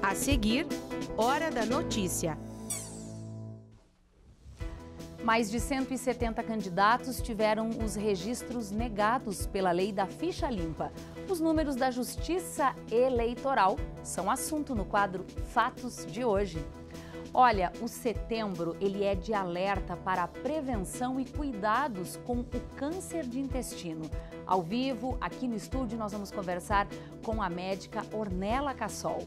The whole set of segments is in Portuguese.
A seguir, Hora da Notícia. Mais de 170 candidatos tiveram os registros negados pela lei da ficha limpa. Os números da Justiça Eleitoral são assunto no quadro Fatos de hoje. Olha, o setembro ele é de alerta para a prevenção e cuidados com o câncer de intestino. Ao vivo, aqui no estúdio, nós vamos conversar com a médica Ornella Cassol.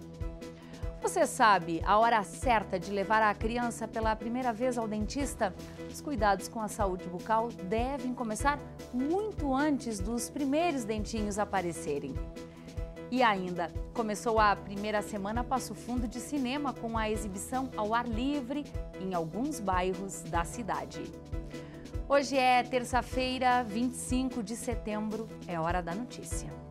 Você sabe a hora certa de levar a criança pela primeira vez ao dentista? Os cuidados com a saúde bucal devem começar muito antes dos primeiros dentinhos aparecerem. E ainda, começou a primeira semana Passo Fundo de cinema com a exibição ao ar livre em alguns bairros da cidade. Hoje é terça-feira, 25 de setembro, é hora da notícia.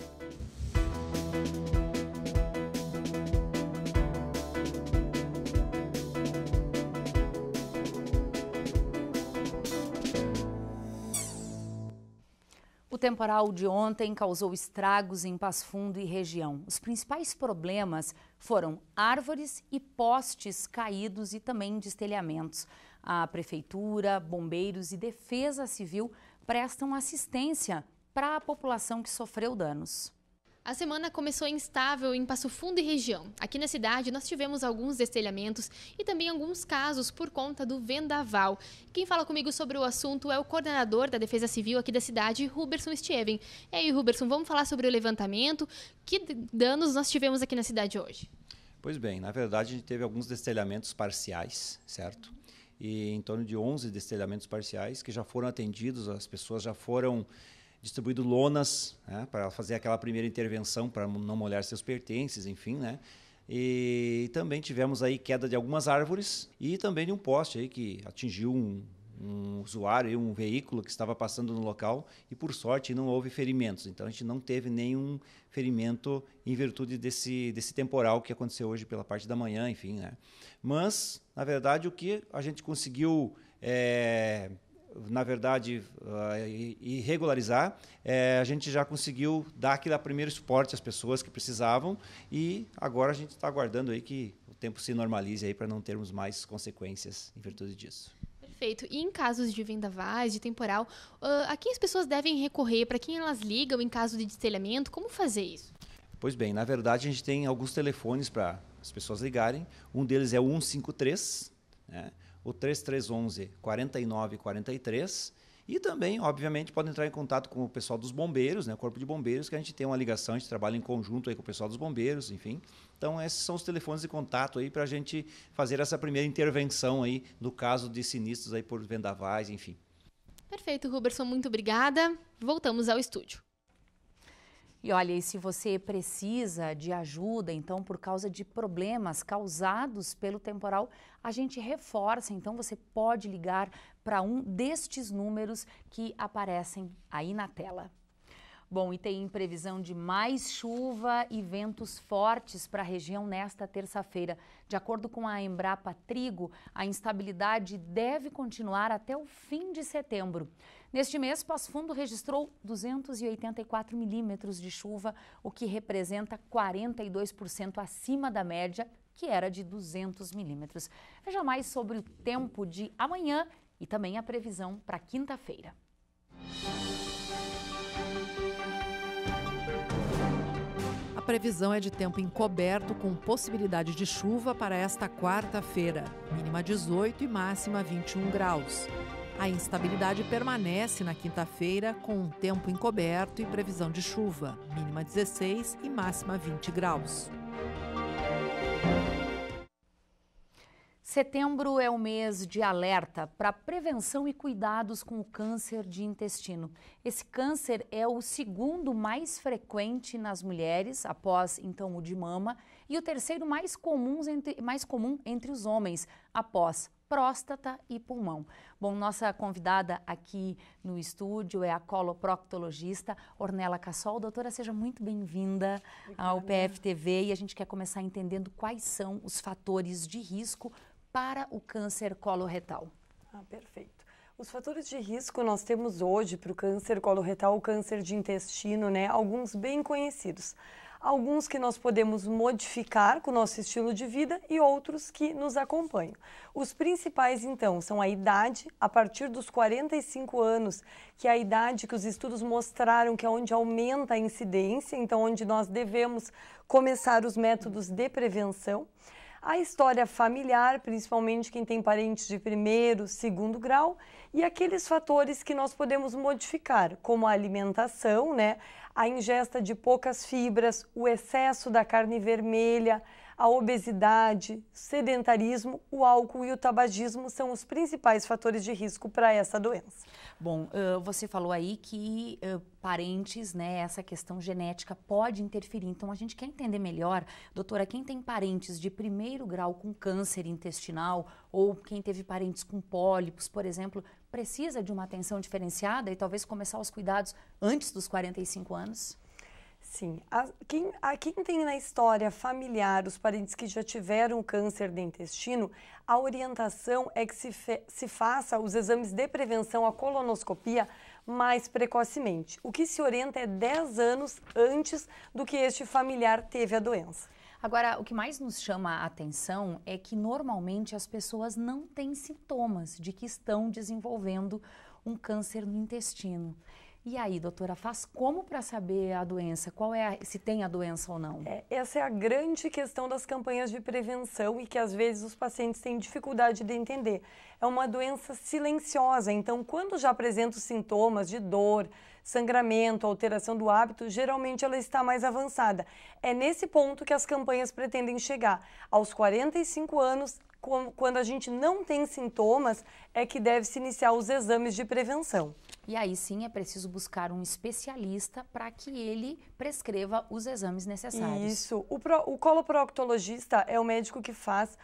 O temporal de ontem causou estragos em Passo Fundo e região. Os principais problemas foram árvores e postes caídos e também destelhamentos. A Prefeitura, bombeiros e Defesa Civil prestam assistência para a população que sofreu danos. A semana começou instável em Passo Fundo e região. Aqui na cidade nós tivemos alguns destelhamentos e também alguns casos por conta do vendaval. Quem fala comigo sobre o assunto é o coordenador da Defesa Civil aqui da cidade, Huberson Steven. E aí, Huberson, vamos falar sobre o levantamento. Que danos nós tivemos aqui na cidade hoje? Pois bem, na verdade a gente teve alguns destelhamentos parciais, certo? E em torno de 11 destelhamentos parciais que já foram atendidos, as pessoas já foram distribuído lonas, né, para fazer aquela primeira intervenção para não molhar seus pertences, enfim, né? E também tivemos aí queda de algumas árvores e também de um poste aí que atingiu um usuário, um veículo que estava passando no local e por sorte não houve ferimentos. Então a gente não teve nenhum ferimento em virtude desse temporal que aconteceu hoje pela parte da manhã, enfim, né? Mas na verdade o que a gente conseguiu na verdade, regularizar, a gente já conseguiu dar aquele primeiro suporte às pessoas que precisavam e agora a gente está aguardando aí que o tempo se normalize aí para não termos mais consequências em virtude disso. Perfeito. E em casos de vendavais, de temporal, a quem as pessoas devem recorrer? Para quem elas ligam em caso de destelhamento? Como fazer isso? Pois bem, na verdade a gente tem alguns telefones para as pessoas ligarem. Um deles é o 153, né? O 3311 4943 e também, obviamente, pode entrar em contato com o pessoal dos bombeiros, né, o Corpo de Bombeiros, que a gente tem uma ligação, a gente trabalha em conjunto aí com o pessoal dos bombeiros, enfim. Então, esses são os telefones de contato aí para a gente fazer essa primeira intervenção aí no caso de sinistros aí por vendavais, enfim. Perfeito, Huberson, muito obrigada. Voltamos ao estúdio. E olha, e se você precisa de ajuda, então, por causa de problemas causados pelo temporal, a gente reforça, então você pode ligar para um destes números que aparecem aí na tela. Bom, e tem previsão de mais chuva e ventos fortes para a região nesta terça-feira. De acordo com a Embrapa Trigo, a instabilidade deve continuar até o fim de setembro. Neste mês, Passo Fundo registrou 284 milímetros de chuva, o que representa 42% acima da média, que era de 200 milímetros. Veja mais sobre o tempo de amanhã e também a previsão para quinta-feira. A previsão é de tempo encoberto com possibilidade de chuva para esta quarta-feira, mínima 18 e máxima 21 graus. A instabilidade permanece na quinta-feira com um tempo encoberto e previsão de chuva, mínima 16 e máxima 20 graus. Setembro é o mês de alerta para prevenção e cuidados com o câncer de intestino. Esse câncer é o segundo mais frequente nas mulheres, após então o de mama, e o terceiro mais comum entre os homens, após próstata e pulmão. Bom, nossa convidada aqui no estúdio é a coloproctologista Ornella Cassol. Doutora, seja muito bem-vinda ao PFTV e a gente quer começar entendendo quais são os fatores de risco para o câncer coloretal. Perfeito. Os fatores de risco nós temos hoje para o câncer coloretal, o câncer de intestino, né? Alguns bem conhecidos. Alguns que nós podemos modificar com o nosso estilo de vida e outros que nos acompanham. Os principais, então, são a idade, a partir dos 45 anos, que é a idade que os estudos mostraram que é onde aumenta a incidência, então onde nós devemos começar os métodos de prevenção. A história familiar, principalmente quem tem parentes de primeiro, segundo grau, e aqueles fatores que nós podemos modificar, como a alimentação, né? A ingesta de poucas fibras, o excesso da carne vermelha, a obesidade, sedentarismo, o álcool e o tabagismo são os principais fatores de risco para essa doença. Bom, você falou aí que parentes, né, essa questão genética pode interferir. Então, a gente quer entender melhor, doutora, quem tem parentes de primeiro grau com câncer intestinal ou quem teve parentes com pólipos, por exemplo, precisa de uma atenção diferenciada e talvez começar os cuidados antes dos 45 anos? Sim, quem tem na história familiar os parentes que já tiveram câncer de intestino, a orientação é que se faça os exames de prevenção, a colonoscopia, mais precocemente. O que se orienta é 10 anos antes do que este familiar teve a doença. Agora, o que mais nos chama a atenção é que normalmente as pessoas não têm sintomas de que estão desenvolvendo um câncer no intestino. E aí, doutora, faz como para saber a doença? Se tem a doença ou não? Essa é a grande questão das campanhas de prevenção e que às vezes os pacientes têm dificuldade de entender. É uma doença silenciosa, então quando já apresenta os sintomas de dor, sangramento, alteração do hábito, geralmente ela está mais avançada. É nesse ponto que as campanhas pretendem chegar. Aos 45 anos, quando a gente não tem sintomas, é que deve-se iniciar os exames de prevenção. E aí sim é preciso buscar um especialista para que ele prescreva os exames necessários. Isso. O coloproctologista é o médico que faz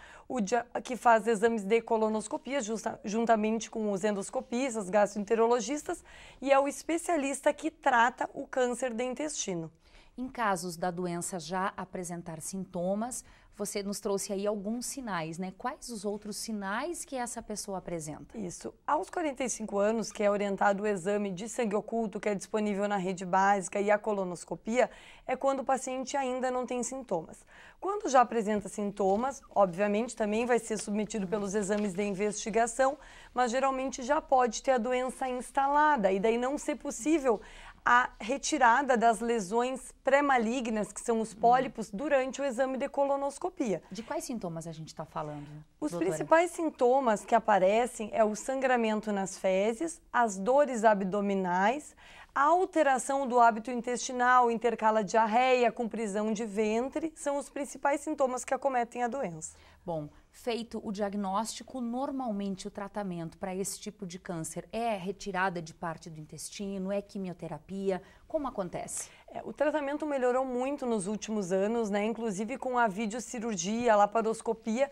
exames de colonoscopia, juntamente com os endoscopistas, gastroenterologistas, e é o especialista que trata o câncer de intestino. Em casos da doença já apresentar sintomas, você nos trouxe aí alguns sinais, né? Quais os outros sinais que essa pessoa apresenta? Isso. Aos 45 anos, que é orientado o exame de sangue oculto, que é disponível na rede básica, e a colonoscopia, é quando o paciente ainda não tem sintomas. Quando já apresenta sintomas, obviamente também vai ser submetido pelos exames de investigação, mas geralmente já pode ter a doença instalada e daí não ser possível a retirada das lesões pré-malignas, que são os pólipos, durante o exame de colonoscopia. De quais sintomas a gente está falando, Os doutora? principais sintomas que aparecem é o sangramento nas fezes, as dores abdominais, a alteração do hábito intestinal, intercala diarreia com prisão de ventre, são os principais sintomas que acometem a doença. Bom, feito o diagnóstico, normalmente o tratamento para esse tipo de câncer é retirada de parte do intestino, é quimioterapia, como acontece? O tratamento melhorou muito nos últimos anos, né? Inclusive com a videocirurgia, a laparoscopia,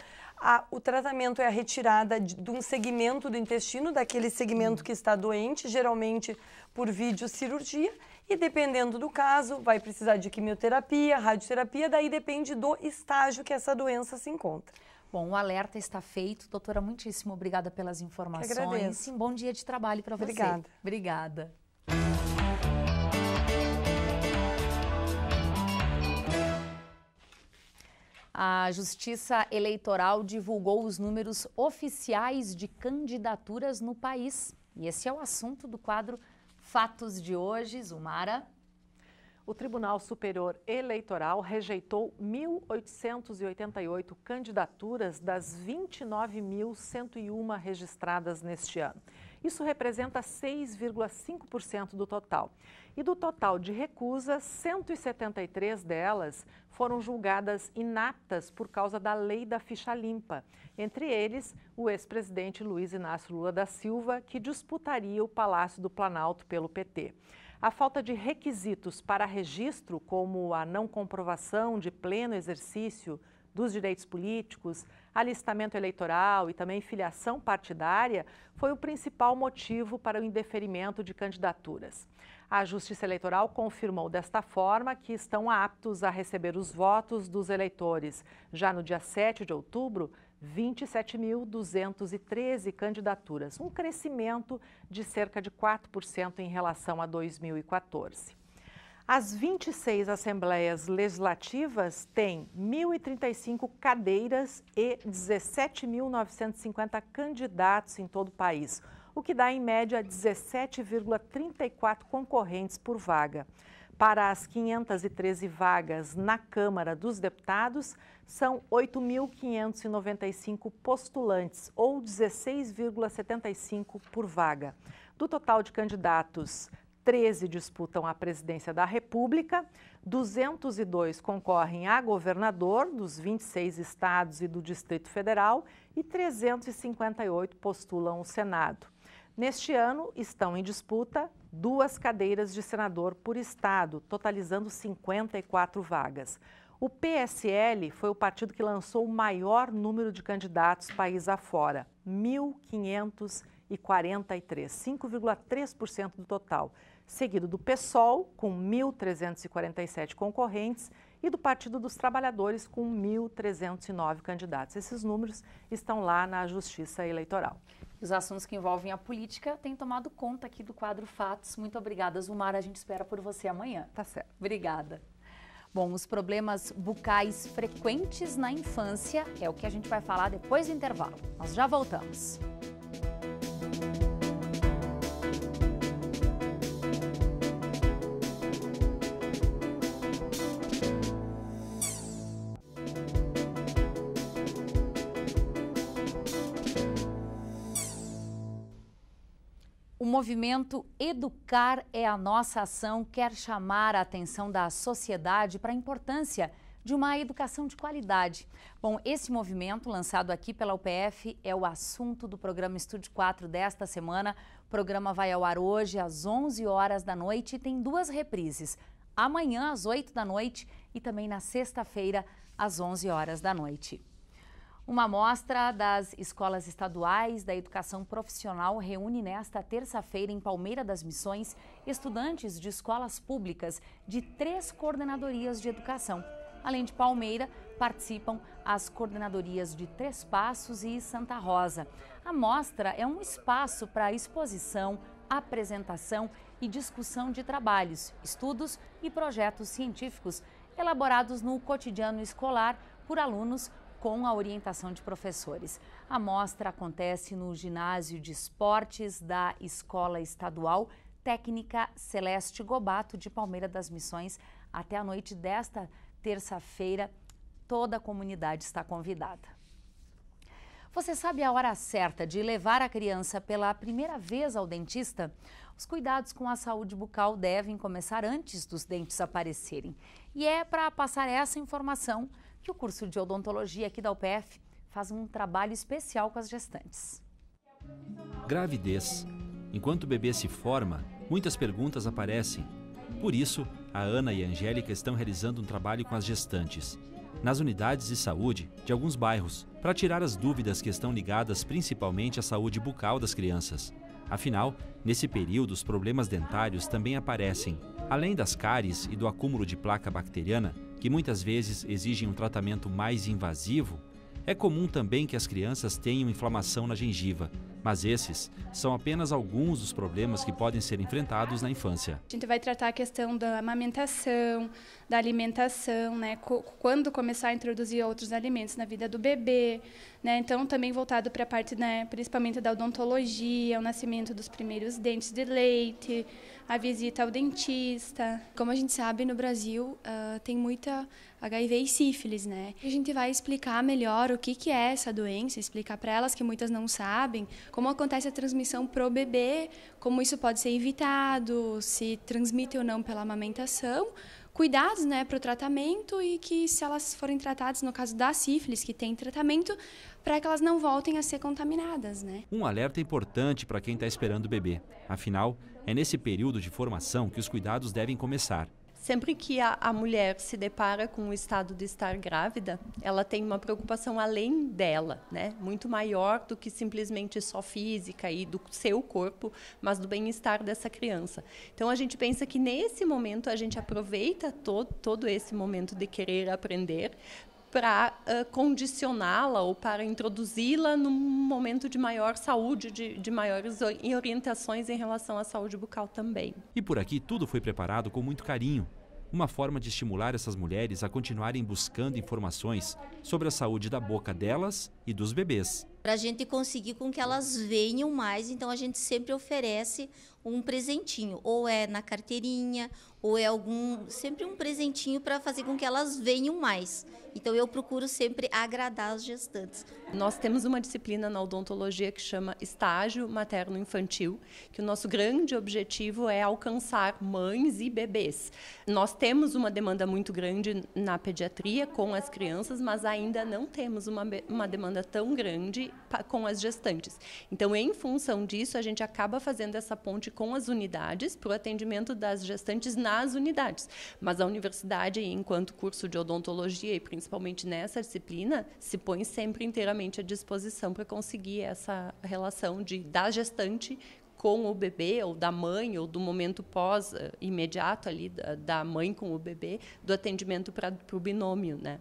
o tratamento é a retirada de um segmento do intestino, daquele segmento que está doente, geralmente por videocirurgia, e dependendo do caso, vai precisar de quimioterapia, radioterapia, daí depende do estágio que essa doença se encontra. Bom, o alerta está feito. Doutora, muitíssimo obrigada pelas informações. Eu agradeço. Sim, bom dia de trabalho para você. Obrigada. Obrigada. A Justiça Eleitoral divulgou os números oficiais de candidaturas no país. E esse é o assunto do quadro Fatos de hoje. Zumara. O Tribunal Superior Eleitoral rejeitou 1.888 candidaturas das 29.101 registradas neste ano. Isso representa 6,5% do total. E do total de recusas, 173 delas foram julgadas inaptas por causa da lei da ficha limpa. Entre eles, o ex-presidente Luiz Inácio Lula da Silva, que disputaria o Palácio do Planalto pelo PT. A falta de requisitos para registro, como a não comprovação de pleno exercício dos direitos políticos, alistamento eleitoral e também filiação partidária, foi o principal motivo para o indeferimento de candidaturas. A Justiça Eleitoral confirmou desta forma que estão aptos a receber os votos dos eleitores. Já no dia 7 de outubro, 27.213 candidaturas, um crescimento de cerca de 4% em relação a 2014. As 26 assembleias legislativas têm 1.035 cadeiras e 17.950 candidatos em todo o país, o que dá, em média, 17,34 concorrentes por vaga. Para as 513 vagas na Câmara dos Deputados, são 8.595 postulantes, ou 16,75 por vaga. Do total de candidatos, 13 disputam a presidência da República, 202 concorrem a governador dos 26 estados e do Distrito Federal e 358 postulam o Senado. Neste ano, estão em disputa 2 cadeiras de senador por estado, totalizando 54 vagas. O PSL foi o partido que lançou o maior número de candidatos país afora, 1.543, 5,3% do total, seguido do PSOL, com 1.347 concorrentes, e do Partido dos Trabalhadores, com 1.309 candidatos. Esses números estão lá na Justiça Eleitoral. Os assuntos que envolvem a política têm tomado conta aqui do quadro Fatos. Muito obrigada, Zumara. A gente espera por você amanhã. Tá certo. Obrigada. Bom, os problemas bucais frequentes na infância é o que a gente vai falar depois do intervalo. Nós já voltamos. O movimento Educar é a Nossa Ação quer chamar a atenção da sociedade para a importância de uma educação de qualidade. Bom, esse movimento, lançado aqui pela UPF, é o assunto do programa Estúdio 4 desta semana. O programa vai ao ar hoje às 11 horas da noite e tem 2 reprises. Amanhã às 8 da noite e também na sexta-feira às 11 horas da noite. Uma amostra das escolas estaduais da educação profissional reúne nesta terça-feira em Palmeira das Missões estudantes de escolas públicas de 3 coordenadorias de educação. Além de Palmeira, participam as coordenadorias de Três Passos e Santa Rosa. A mostra é um espaço para exposição, apresentação e discussão de trabalhos, estudos e projetos científicos elaborados no cotidiano escolar por alunos com a orientação de professores. A mostra acontece no Ginásio de Esportes da Escola Estadual Técnica Celeste Gobato de Palmeira das Missões. Até a noite desta terça-feira, toda a comunidade está convidada. Você sabe a hora certa de levar a criança pela primeira vez ao dentista? Os cuidados com a saúde bucal devem começar antes dos dentes aparecerem. E é para passar essa informação que o curso de odontologia aqui da UPF faz um trabalho especial com as gestantes. Gravidez. Enquanto o bebê se forma, muitas perguntas aparecem. Por isso, a Ana e a Angélica estão realizando um trabalho com as gestantes, nas unidades de saúde de alguns bairros, para tirar as dúvidas que estão ligadas principalmente à saúde bucal das crianças. Afinal, nesse período, os problemas dentários também aparecem. Além das cáries e do acúmulo de placa bacteriana, que muitas vezes exigem um tratamento mais invasivo, é comum também que as crianças tenham inflamação na gengiva, mas esses são apenas alguns dos problemas que podem ser enfrentados na infância. A gente vai tratar a questão da amamentação, da alimentação, né? Quando começar a introduzir outros alimentos na vida do bebê, né? Então também voltado para a parte, né, principalmente da odontologia, o nascimento dos primeiros dentes de leite, a visita ao dentista. Como a gente sabe, no Brasil tem muita HIV e sífilis, né? A gente vai explicar melhor o que é essa doença, explicar para elas que muitas não sabem, como acontece a transmissão pro bebê, como isso pode ser evitado, se transmite ou não pela amamentação, cuidados, né, para o tratamento e que se elas forem tratadas, no caso da sífilis, que tem tratamento, para que elas não voltem a ser contaminadas, né? Um alerta importante para quem está esperando o bebê. Afinal, é nesse período de formação que os cuidados devem começar. Sempre que a mulher se depara com o estado de estar grávida, ela tem uma preocupação além dela, né? Muito maior do que simplesmente só física e do seu corpo, mas do bem-estar dessa criança. Então, a gente pensa que nesse momento a gente aproveita todo esse momento de querer aprender para condicioná-la ou para introduzi-la num momento de maior saúde, de maiores orientações em relação à saúde bucal também. E por aqui tudo foi preparado com muito carinho. Uma forma de estimular essas mulheres a continuarem buscando informações sobre a saúde da boca delas e dos bebês. Para a gente conseguir com que elas venham mais, então a gente sempre oferece um presentinho, ou é na carteirinha, ou é sempre um presentinho para fazer com que elas venham mais. Então eu procuro sempre agradar as gestantes. Nós temos uma disciplina na odontologia que chama estágio materno-infantil, que o nosso grande objetivo é alcançar mães e bebês. Nós temos uma demanda muito grande na pediatria com as crianças, mas ainda não temos uma demanda tão grande com as gestantes. Então, em função disso, a gente acaba fazendo essa ponte com as unidades para o atendimento das gestantes nas unidades. Mas a universidade, enquanto curso de odontologia e principalmente nessa disciplina, se põe sempre inteiramente à disposição para conseguir essa relação da gestante com o bebê, ou da mãe, ou do momento pós-imediato ali da mãe com o bebê, do atendimento para o binômio, né?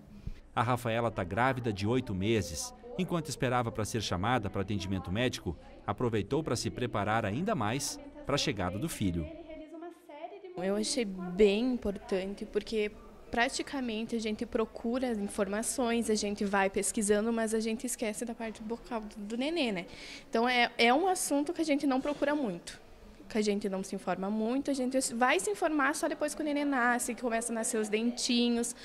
A Rafaela está grávida de 8 meses. Enquanto esperava para ser chamada para atendimento médico, aproveitou para se preparar ainda mais para a chegada do filho. Eu achei bem importante, porque praticamente a gente procura as informações, a gente vai pesquisando, mas a gente esquece da parte bucal do nenê, né? Então é um assunto que a gente não procura muito, que a gente não se informa muito, a gente vai se informar só depois que o nenê nasce, que começa a nascer os dentinhos,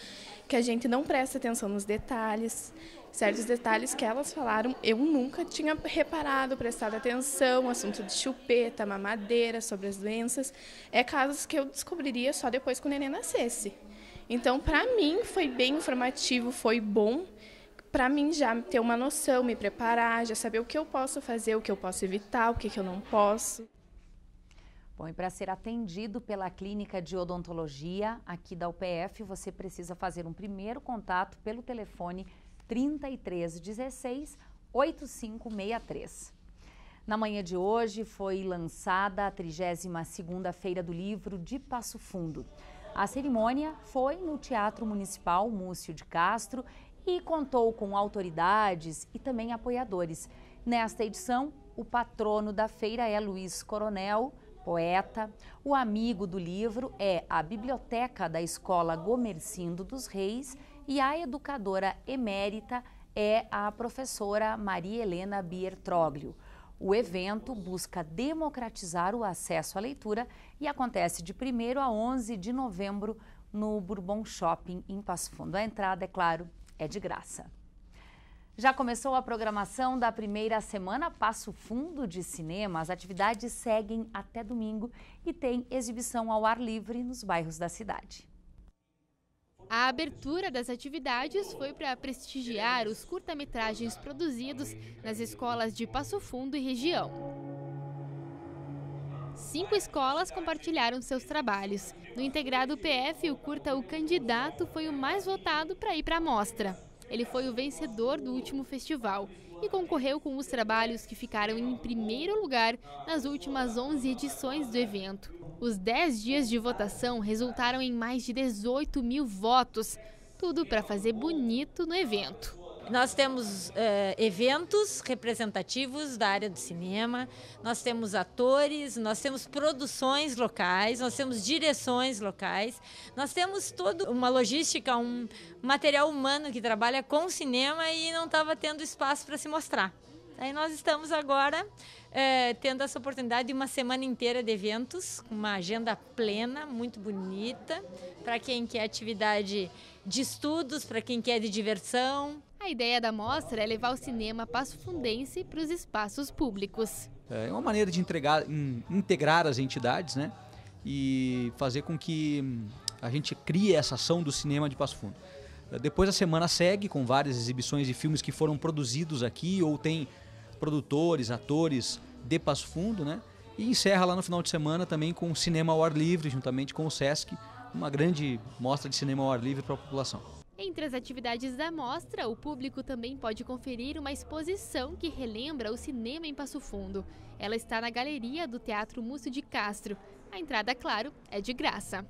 que a gente não presta atenção nos detalhes. Certos detalhes que elas falaram, eu nunca tinha reparado, prestado atenção, assunto de chupeta, mamadeira, sobre as doenças. É casos que eu descobriria só depois que o neném nascesse. Então, para mim, foi bem informativo, foi bom. Para mim, já ter uma noção, me preparar, já saber o que eu posso fazer, o que eu posso evitar, o que eu não posso. Bom, e para ser atendido pela clínica de odontologia aqui da UPF, você precisa fazer um primeiro contato pelo telefone 3316 8563. Na manhã de hoje foi lançada a 32ª Feira do Livro de Passo Fundo. A cerimônia foi no Teatro Municipal Múcio de Castro e contou com autoridades e também apoiadores. Nesta edição, o patrono da feira é Luiz Coronel, poeta. O amigo do livro é a Biblioteca da Escola Gomercindo dos Reis e a educadora emérita é a professora Maria Helena Biertroglio. O evento busca democratizar o acesso à leitura e acontece de 1º a 11 de novembro no Bourbon Shopping, em Passo Fundo. A entrada, é claro, é de graça. Já começou a programação da primeira semana Passo Fundo de Cinema. As atividades seguem até domingo e tem exibição ao ar livre nos bairros da cidade. A abertura das atividades foi para prestigiar os curta-metragens produzidos nas escolas de Passo Fundo e região. 5 escolas compartilharam seus trabalhos. No integrado PF, o curta O Candidato foi o mais votado para ir para a mostra. Ele foi o vencedor do último festival e concorreu com os trabalhos que ficaram em primeiro lugar nas últimas 11 edições do evento. Os 10 dias de votação resultaram em mais de 18 mil votos, tudo para fazer bonito no evento. Nós temos eventos representativos da área do cinema, nós temos atores, nós temos produções locais, nós temos direções locais, nós temos toda uma logística, um material humano que trabalha com cinema e não estava tendo espaço para se mostrar. Aí nós estamos agora tendo essa oportunidade de uma semana inteira de eventos, com uma agenda plena, muito bonita, para quem quer atividade de estudos, para quem quer de diversão. A ideia da mostra é levar o cinema passofundense para os espaços públicos. É uma maneira de integrar as entidades, né? E fazer com que a gente crie essa ação do cinema de Passo Fundo. Depois a semana segue com várias exibições de filmes que foram produzidos aqui ou tem produtores, atores de Passo Fundo, né? E encerra lá no final de semana também com cinema ao ar livre, juntamente com o Sesc, uma grande mostra de cinema ao ar livre para a população. Entre as atividades da mostra, o público também pode conferir uma exposição que relembra o cinema em Passo Fundo. Ela está na galeria do Teatro Múcio de Castro. A entrada, claro, é de graça.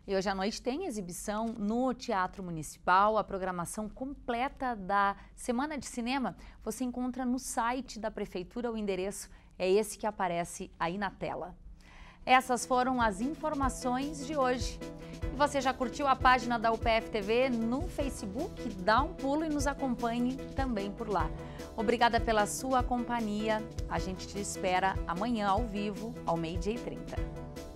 E hoje à noite tem exibição no Teatro Municipal. A programação completa da Semana de Cinema você encontra no site da Prefeitura. O endereço é esse que aparece aí na tela. Essas foram as informações de hoje. E você já curtiu a página da UPF TV no Facebook? Dá um pulo e nos acompanhe também por lá. Obrigada pela sua companhia. A gente te espera amanhã ao vivo, ao 12h30.